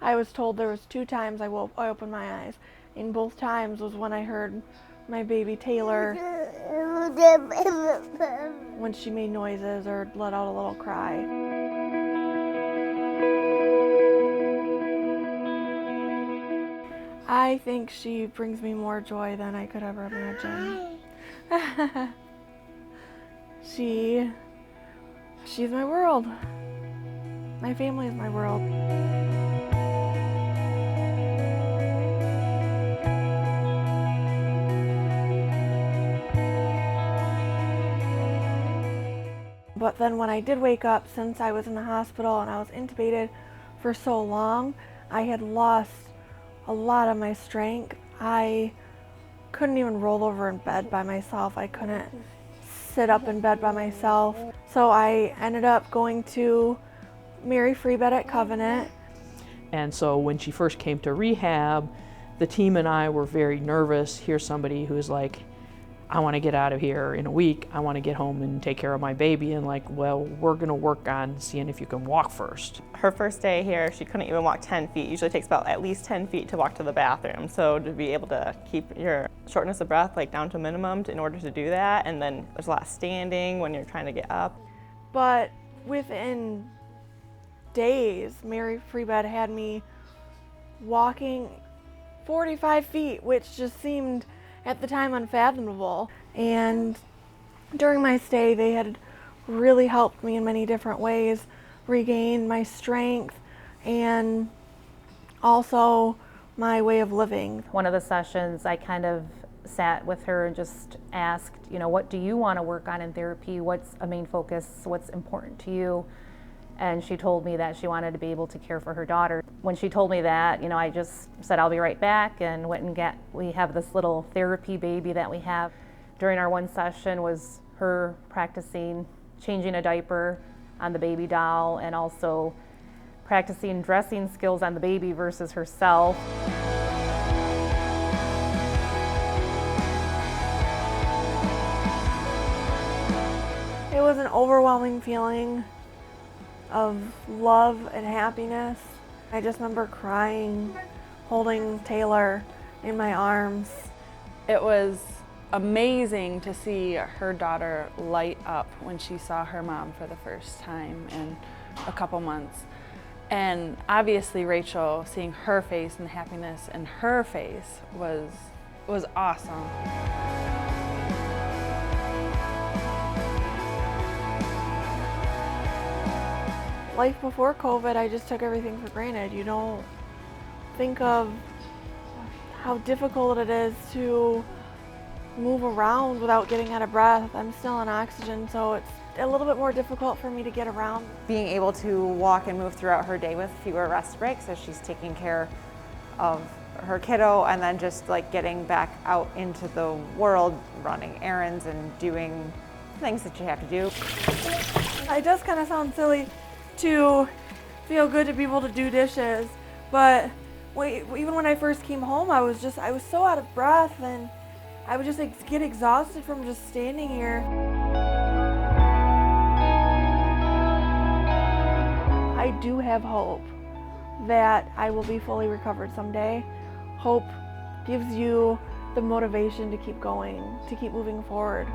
I was told there was 2 times I opened my eyes, and both times was when I heard my baby Taylor when she made noises or let out a little cry. I think she brings me more joy than I could ever imagine. She's my world. My family is my world. But then when I did wake up, since I was in the hospital and I was intubated for so long, I had lost a lot of my strength. I couldn't even roll over in bed by myself. I couldn't sit up in bed by myself. So I ended up going to Mary Free Bed at Covenant. And so when she first came to rehab, the team and I were very nervous. Here's somebody who's like, I want to get out of here in a week. I want to get home and take care of my baby. And like, well, we're going to work on seeing if you can walk first. Her first day here, she couldn't even walk 10 feet. Usually takes about at least 10 feet to walk to the bathroom. So to be able to keep your shortness of breath like down to a minimum in order to do that. And then there's a lot of standing when you're trying to get up. But within days, Mary Free Bed had me walking 45 feet, which just seemed at the time unfathomable. And during my stay, they had really helped me in many different ways regain my strength and also my way of living. One of the sessions, I kind of sat with her and just asked, what do you want to work on in therapy? What's a main focus? What's important to you? And she told me that she wanted to be able to care for her daughter. When she told me that, I just said, I'll be right back, and went and we have this little therapy baby that we have. During our one session was her practicing changing a diaper on the baby doll and also practicing dressing skills on the baby versus herself. It was an overwhelming feeling of love and happiness. I just remember crying, holding Taylor in my arms. It was amazing to see her daughter light up when she saw her mom for the first time in a couple months. And obviously Rachel, seeing her face and the happiness in her face was awesome. Life before COVID, I just took everything for granted. You don't think of how difficult it is to move around without getting out of breath. I'm still on oxygen, so it's a little bit more difficult for me to get around. Being able to walk and move throughout her day with fewer rest breaks as she's taking care of her kiddo, and then just like getting back out into the world, running errands and doing things that you have to do. It does kind of sound silly to feel good to be able to do dishes, but even when I first came home, I was so out of breath, and I would just get exhausted from just standing here. I do have hope that I will be fully recovered someday. Hope gives you the motivation to keep going, to keep moving forward.